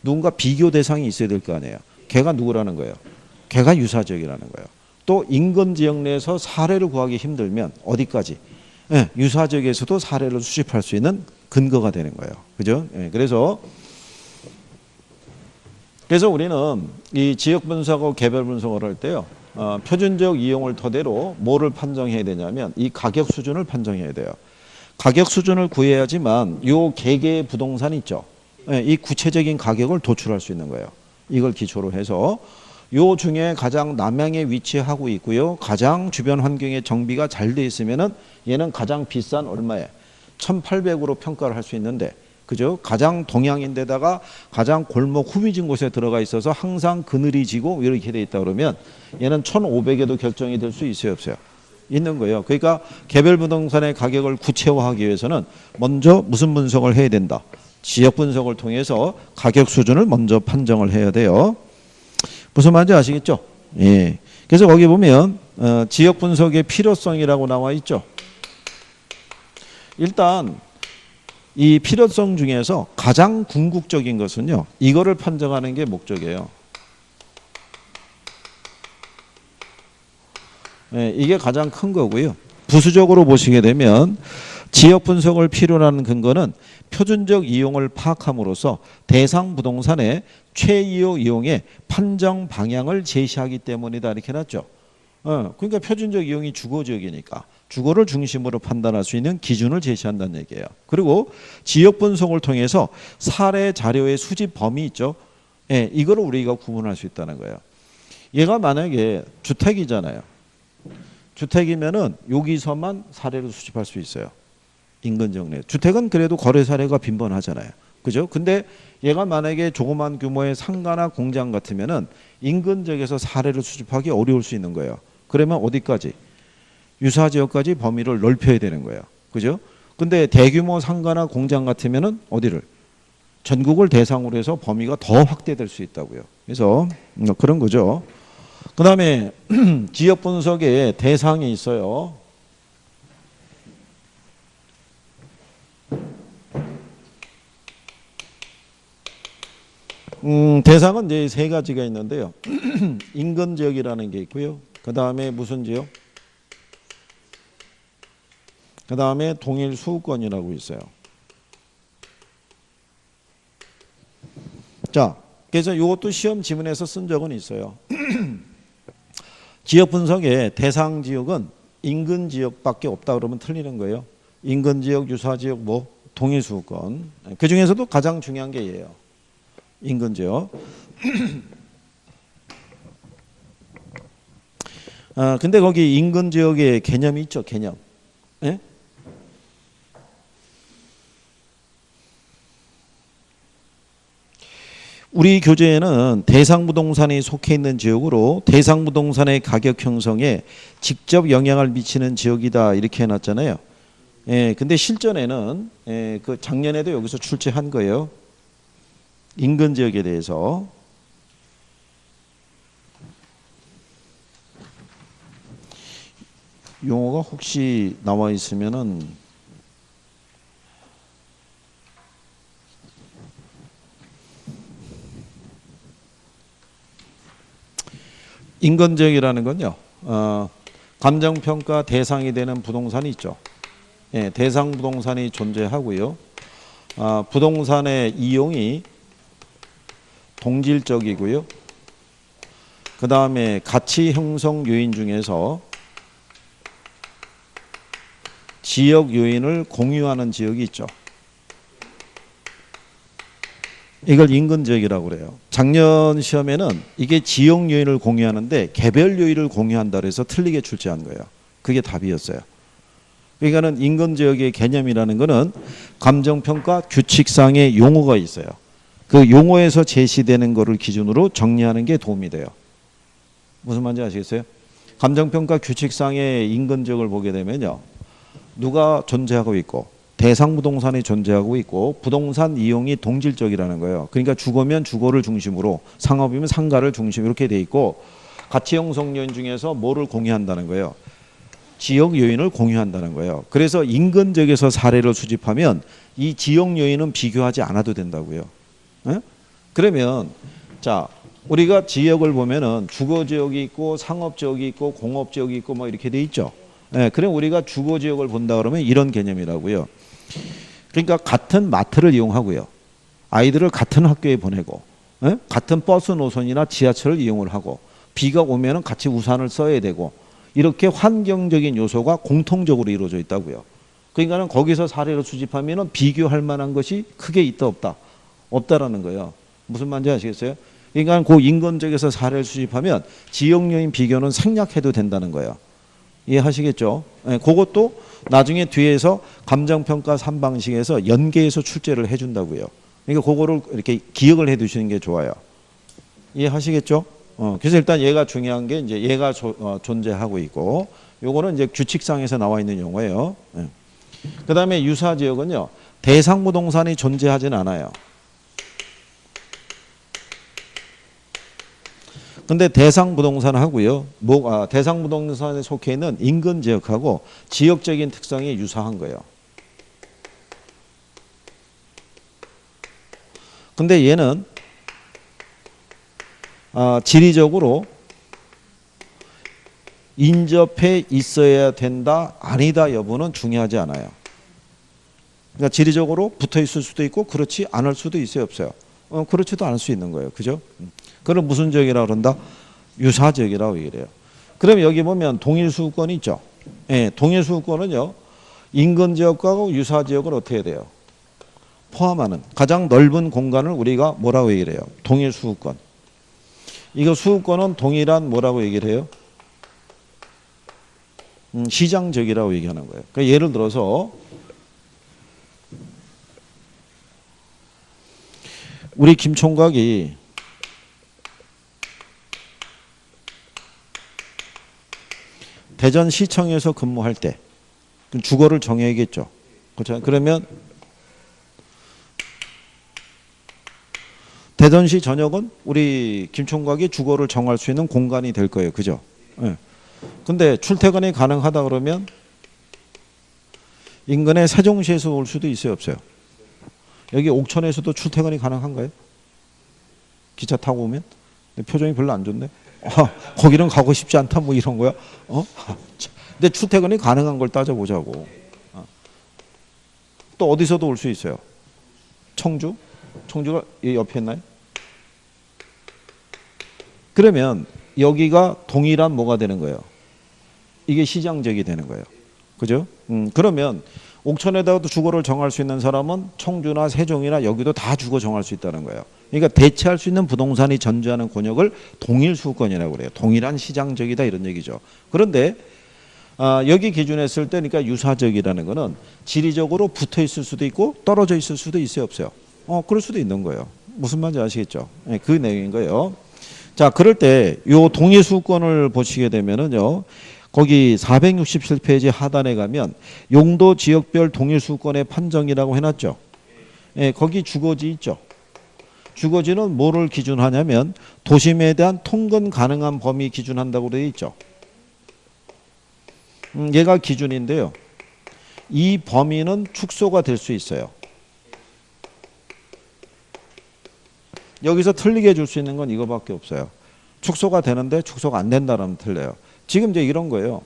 누군가 비교 대상이 있어야 될 거 아니에요. 걔가 누구라는 거예요? 걔가 유사지역이라는 거예요. 또 인근 지역 내에서 사례를 구하기 힘들면 어디까지? 유사지역에서도 사례를 수집할 수 있는 근거가 되는 거예요. 그죠? 그래서 우리는 이 지역 분석하고 개별 분석을 할 때요. 표준적 이용을 토대로 뭐를 판정해야 되냐면 이 가격 수준을 판정해야 돼요. 가격 수준을 구해야지만 요 개개의 부동산 있죠. 이 구체적인 가격을 도출할 수 있는 거예요. 이걸 기초로 해서 요 중에 가장 남향에 위치하고 있고요. 가장 주변 환경의 정비가 잘 돼 있으면은 얘는 가장 비싼 얼마에 1,800으로 평가를 할 수 있는데 그죠? 가장 동향인데다가 가장 골목 후미진 곳에 들어가 있어서 항상 그늘이 지고 이렇게 돼 있다 그러면 얘는 1,500에도 결정이 될 수 있어요, 없어요? 있는 거예요. 그러니까 개별 부동산의 가격을 구체화하기 위해서는 먼저 무슨 분석을 해야 된다? 지역 분석을 통해서 가격 수준을 먼저 판정을 해야 돼요. 무슨 말인지 아시겠죠? 예. 그래서 거기 보면 지역 분석의 필요성이라고 나와 있죠. 일단 이 필요성 중에서 가장 궁극적인 것은요. 이거를 판정하는 게 목적이에요. 예, 이게 가장 큰 거고요. 부수적으로 보시게 되면 지역 분석을 필요로 하는 근거는 표준적 이용을 파악함으로써 대상 부동산의 최이용 이용의 판정 방향을 제시하기 때문이다 이렇게 해놨죠. 그러니까 표준적 이용이 주거 지역이니까 주거를 중심으로 판단할 수 있는 기준을 제시한다는 얘기예요. 그리고 지역 분석을 통해서 사례 자료의 수집 범위 있죠. 예, 이거를 우리가 구분할 수 있다는 거예요. 얘가 만약에 주택이잖아요. 주택이면은 여기서만 사례를 수집할 수 있어요. 인근 지역 내. 주택은 그래도 거래 사례가 빈번하잖아요. 그죠? 근데 얘가 만약에 조그만 규모의 상가나 공장 같으면은 인근 지역에서 사례를 수집하기 어려울 수 있는 거예요. 그러면 어디까지? 유사 지역까지 범위를 넓혀야 되는 거예요. 그죠? 근데 대규모 상가나 공장 같으면은 어디를? 전국을 대상으로 해서 범위가 더 확대될 수 있다고요. 그래서 그런 거죠. 그 다음에 지역 분석에 대상이 있어요. 대상은 이제 세 가지가 있는데요. 인근 지역이라는 게 있고요. 그 다음에 무슨 지역? 그 다음에 동일 수우권이라고 있어요. 자, 그래서 이것도 시험 지문에서 쓴 적은 있어요. 지역 분석의 대상 지역은 인근 지역밖에 없다 그러면 틀리는 거예요. 인근 지역, 유사 지역, 뭐 동일 수우권. 그 중에서도 가장 중요한 게 얘예요. 인근 지역. 근데 거기 인근 지역의 개념이 있죠, 개념. 예? 우리 교재에는 대상 부동산이 속해 있는 지역으로 대상 부동산의 가격 형성에 직접 영향을 미치는 지역이다 이렇게 해놨잖아요. 예, 근데 실전에는 그 작년에도 여기서 출제한 거예요. 인근 지역에 대해서. 용어가 혹시 나와 있으면은 인근 지역이라는 건요. 감정평가 대상이 되는 부동산이 있죠. 예, 대상 부동산이 존재하고요. 부동산의 이용이 동질적이고요. 그 다음에 가치 형성 요인 중에서 지역 요인을 공유하는 지역이 있죠. 이걸 인근 지역이라고 그래요. 작년 시험에는 이게 지역 요인을 공유하는데 개별 요인을 공유한다 그래서 틀리게 출제한 거예요. 그게 답이었어요. 그러니까는 인근 지역의 개념이라는 거는 감정평가 규칙상의 용어가 있어요. 그 용어에서 제시되는 거를 기준으로 정리하는 게 도움이 돼요. 무슨 말인지 아시겠어요? 감정평가 규칙상의 인근 지역을 보게 되면요. 누가 존재하고 있고 대상 부동산이 존재하고 있고 부동산 이용이 동질적이라는 거예요. 그러니까 주거면 주거를 중심으로 상업이면 상가를 중심으로 이렇게 돼 있고 가치 형성 요인 중에서 뭐를 공유한다는 거예요. 지역 요인을 공유한다는 거예요. 그래서 인근 지역에서 사례를 수집하면 이 지역 요인은 비교하지 않아도 된다고요. 에? 그러면 자 우리가 지역을 보면은 주거 지역이 있고 상업 지역이 있고 공업 지역이 있고 뭐 이렇게 돼 있죠. 예, 그럼 우리가 주거 지역을 본다 그러면 이런 개념이라고요. 그러니까 같은 마트를 이용하고요. 아이들을 같은 학교에 보내고 예? 같은 버스 노선이나 지하철을 이용을 하고 비가 오면은 같이 우산을 써야 되고 이렇게 환경적인 요소가 공통적으로 이루어져 있다고요. 그러니까는 거기서 사례를 수집하면은 비교할 만한 것이 크게 있다 없다? 없다라는 거예요. 무슨 말인지 아시겠어요? 그러니까 그 인근 지역에서 사례를 수집하면 지역 요인 비교는 생략해도 된다는 거예요. 이해하시겠죠? 네, 그것도 나중에 뒤에서 감정평가 3방식에서 연계해서 출제를 해준다고요. 그러니까 그거를 이렇게 기억을 해 두시는 게 좋아요. 이해하시겠죠? 그래서 일단 얘가 중요한 게 이제 얘가 존재하고 있고 요거는 이제 규칙상에서 나와 있는 용어예요. 네. 그 다음에 유사 지역은요. 대상 부동산이 존재하진 않아요. 근데 대상 부동산 하고요. 대상 부동산에 속해 있는 인근 지역하고 지역적인 특성이 유사한 거예요. 근데 얘는 지리적으로 인접해 있어야 된다, 아니다 여부는 중요하지 않아요. 그러니까 지리적으로 붙어 있을 수도 있고 그렇지 않을 수도 있어요, 없어요? 그렇지도 않을 수 있는 거예요. 그죠? 그럼 무슨 지역이라고 그런다? 유사 지역이라고 얘기를 해요. 그럼 여기 보면 동일 수급권이 있죠. 예, 동일 수급권은요. 인근 지역과 유사 지역을 어떻게 해야 돼요? 포함하는 가장 넓은 공간을 우리가 뭐라고 얘기를 해요? 동일 수급권. 이거 수급권은 동일한 뭐라고 얘기를 해요? 시장 지역이라고 얘기하는 거예요. 그러니까 예를 들어서 우리 김 총각이 대전시청에서 근무할 때 주거를 정해야겠죠. 그렇죠? 그러면 대전시 전역은 우리 김 총각이 주거를 정할 수 있는 공간이 될 거예요. 그죠? 네. 근데 출퇴근이 가능하다 그러면 인근의 세종시에서 올 수도 있어요, 없어요? 여기 옥천에서도 출퇴근이 가능한가요? 기차 타고 오면? 표정이 별로 안 좋네. 거기는 가고 싶지 않다 뭐 이런 거야. 근데 출퇴근이 가능한 걸 따져보자고. 또 어디서도 올 수 있어요. 청주? 청주가 옆에 있나요? 그러면 여기가 동일한 뭐가 되는 거예요? 이게 시장적이 되는 거예요. 그죠? 그러면 옥천에다가도 주거를 정할 수 있는 사람은 청주나 세종이나 여기도 다 주거 정할 수 있다는 거예요. 그러니까 대체할 수 있는 부동산이 전제하는 권역을 동일 수급권이라고 그래요. 동일한 시장적이다 이런 얘기죠. 그런데 여기 기준했을 때 그러니까 유사적이라는 거는 지리적으로 붙어 있을 수도 있고 떨어져 있을 수도 있어요, 없어요? 그럴 수도 있는 거예요. 무슨 말인지 아시겠죠? 네, 그 내용인 거예요. 자, 그럴 때 요 동일 수급권을 보시게 되면은요. 거기 467페이지 하단에 가면 용도 지역별 동일 수급권의 판정이라고 해놨죠. 예, 거기 주거지 있죠. 주거지는 뭐를 기준하냐면 도심에 대한 통근 가능한 범위 기준한다고 되어 있죠. 얘가 기준인데요. 이 범위는 축소가 될 수 있어요. 여기서 틀리게 줄 수 있는 건 이거밖에 없어요. 축소가 되는데 축소가 안 된다면 틀려요. 지금 이제 이런 거예요.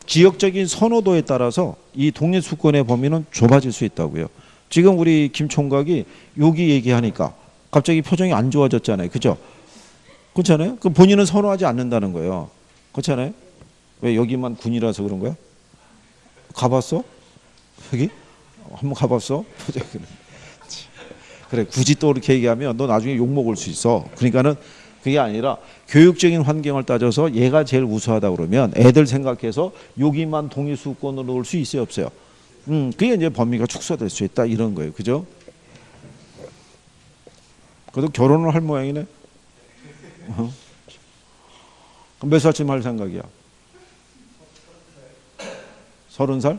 지역적인 선호도에 따라서 이 동일 수권의 범위는 좁아질 수 있다고요. 지금 우리 김 총각이 여기 얘기하니까 갑자기 표정이 안 좋아졌잖아요. 그죠? 그렇잖아요? 그럼 본인은 선호하지 않는다는 거예요. 그렇잖아요? 왜 여기만 군이라서 그런 거야? 가봤어? 여기? 한번 가봤어? 그래, 굳이 또 이렇게 얘기하면 너 나중에 욕먹을 수 있어. 그러니까는 그게 아니라 교육적인 환경을 따져서 얘가 제일 우수하다 그러면 애들 생각해서 여기만 동일 수권으로 올 수 있어요, 없어요? 그게 이제 범위가 축소될 수 있다 이런 거예요. 그죠? 그래도 결혼을 할 모양이네. 그럼 몇 살쯤 할 생각이야? 30살?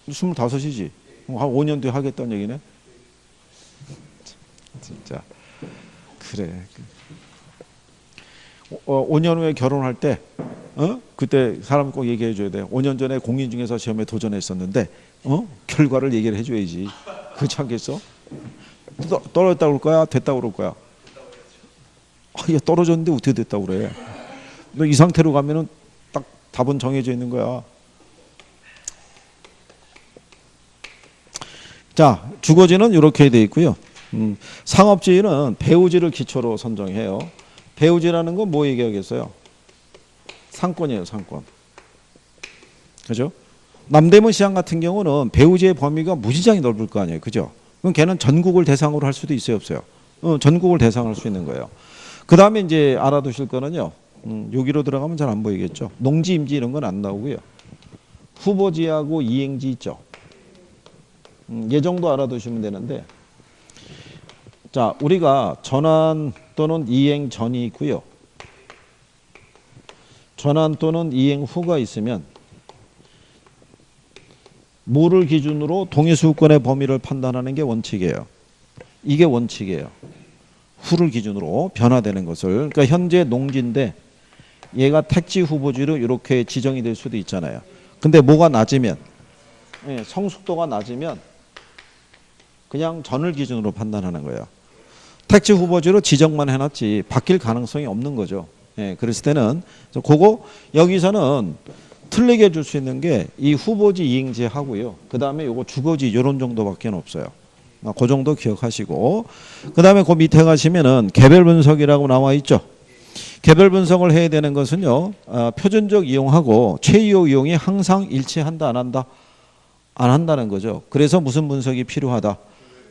25이지? 한 5년 뒤에 하겠다는 얘기네. 진짜 그래. 5년 후에 결혼할 때 그때 사람 꼭 얘기해 줘야 돼. 5년 전에 공인중개사 시험에 도전했었는데 결과를 얘기를 해줘야지. 그렇지 않겠어? 떨어졌다고 그럴 거야? 됐다고 그럴 거야? 얘 떨어졌는데 어떻게 됐다고 그래? 너 이 상태로 가면은 딱 답은 정해져 있는 거야. 자, 주거지는 이렇게 돼 있고요. 상업지는 배우지를 기초로 선정해요. 배우지라는 건 뭐 얘기하겠어요? 상권이에요, 상권. 그죠? 남대문 시장 같은 경우는 배우지의 범위가 무지장이 넓을 거 아니에요. 그죠? 그럼 걔는 전국을 대상으로 할 수도 있어요, 없어요? 전국을 대상으로 할 수 있는 거예요. 그 다음에 이제 알아두실 거는요. 여기로 들어가면 잘 안 보이겠죠. 농지, 임지 이런 건 안 나오고요. 후보지하고 이행지 있죠. 이 정도 알아두시면 되는데, 자, 우리가 전환 또는 이행 전이 있고요. 전환 또는 이행 후가 있으면 뭐를 기준으로 동의수권의 범위를 판단하는 게 원칙이에요. 이게 원칙이에요. 후를 기준으로 변화되는 것을. 그러니까 현재 농지인데 얘가 택지 후보지로 이렇게 지정이 될 수도 있잖아요. 근데 뭐가 낮으면, 성숙도가 낮으면 그냥 전을 기준으로 판단하는 거예요. 택지 후보지로 지정만 해놨지 바뀔 가능성이 없는 거죠. 그랬을 때는 그거 여기서는 틀리게 줄 수 있는 게 이 후보지 이행지 하고요. 그 다음에 요거 주거지 이런 정도밖에 없어요. 그 정도 기억하시고, 그 다음에 그 밑에 가시면은 개별 분석이라고 나와 있죠. 개별 분석을 해야 되는 것은요, 표준적 이용하고 최이용 이용이 항상 일치한다, 안 한다? 안 한다는 거죠. 그래서 무슨 분석이 필요하다?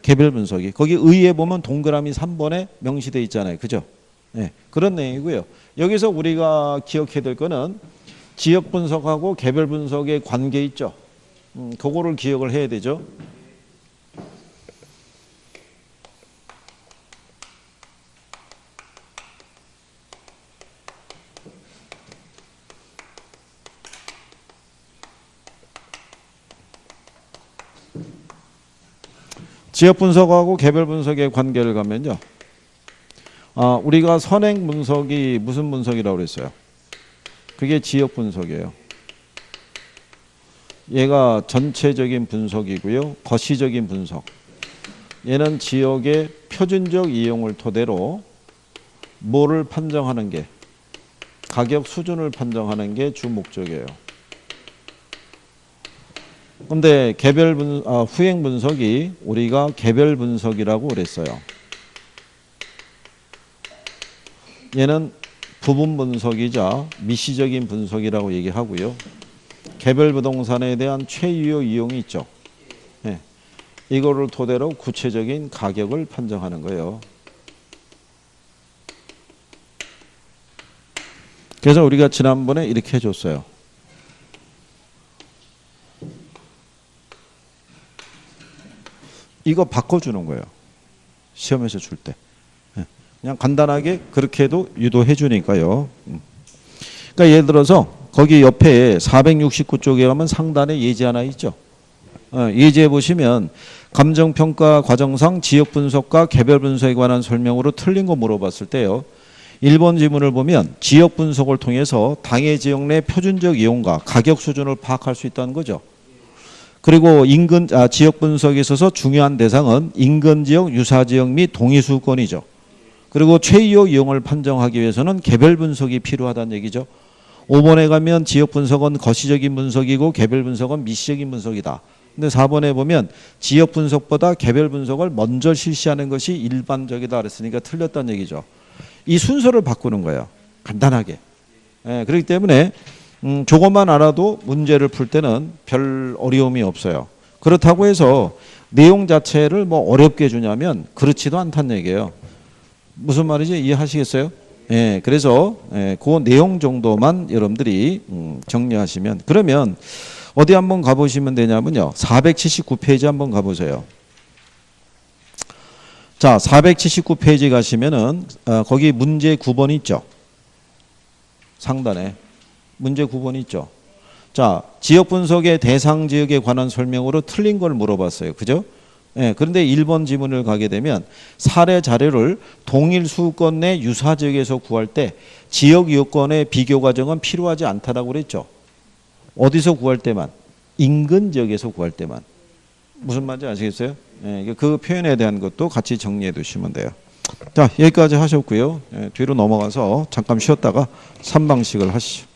개별 분석이. 거기 의에 보면 동그라미 3번에 명시되어 있잖아요. 그죠? 네, 그런 내용이고요. 여기서 우리가 기억해야 될 거는 지역 분석하고 개별 분석의 관계 있죠. 그거를 기억을 해야 되죠. 지역 분석하고 개별 분석의 관계를 가면요. 우리가 선행 분석이 무슨 분석이라고 그랬어요? 그게 지역 분석이에요. 얘가 전체적인 분석이고요. 거시적인 분석. 얘는 지역의 표준적 이용을 토대로 뭐를 판정하는 게, 가격 수준을 판정하는 게 주 목적이에요. 근데 후행 분석이 우리가 개별 분석이라고 그랬어요. 얘는 부분 분석이자 미시적인 분석이라고 얘기하고요. 개별 부동산에 대한 최유효 이용이 있죠. 네. 이거를 토대로 구체적인 가격을 판정하는 거예요. 그래서 우리가 지난번에 이렇게 해줬어요. 이거 바꿔주는 거예요. 시험에서 줄 때. 그냥 간단하게 그렇게 해도 유도해 주니까요. 그러니까 예를 들어서 거기 옆에 469쪽에 가면 상단에 예제 하나 있죠. 예제에 보시면 감정평가 과정상 지역 분석과 개별 분석에 관한 설명으로 틀린 거 물어봤을 때요. 1번 지문을 보면 지역 분석을 통해서 당해 지역 내 표준적 이용과 가격 수준을 파악할 수 있다는 거죠. 그리고 지역 분석에 있어서 중요한 대상은 인근 지역, 유사 지역 및 동의 수권이죠. 그리고 최이용 이용을 판정하기 위해서는 개별 분석이 필요하다는 얘기죠. 5번에 가면 지역 분석은 거시적인 분석이고 개별 분석은 미시적인 분석이다. 근데 4번에 보면 지역 분석보다 개별 분석을 먼저 실시하는 것이 일반적이다 그랬으니까 틀렸다는 얘기죠. 이 순서를 바꾸는 거예요. 간단하게. 그렇기 때문에 저것만 알아도 문제를 풀 때는 별 어려움이 없어요. 그렇다고 해서 내용 자체를 뭐 어렵게 주냐면 그렇지도 않다는 얘기예요. 무슨 말인지 이해하시겠어요? 그래서 그 내용 정도만 여러분들이 정리하시면, 그러면 어디 한번 가보시면 되냐면요. 479페이지 한번 가보세요. 자, 479페이지 가시면은 거기 문제 9번 있죠. 상단에 문제 9번 있죠. 자, 지역 분석의 대상 지역에 관한 설명으로 틀린 걸 물어봤어요. 그죠? 그런데 1번 지문을 가게 되면 사례 자료를 동일 수권 내 유사 지역에서 구할 때 지역 요건의 비교 과정은 필요하지 않다라고 그랬죠. 어디서 구할 때만? 인근 지역에서 구할 때만. 무슨 말인지 아시겠어요? 그 표현에 대한 것도 같이 정리해 두시면 돼요. 자, 여기까지 하셨고요. 뒤로 넘어가서 잠깐 쉬었다가 3방식을 하시죠.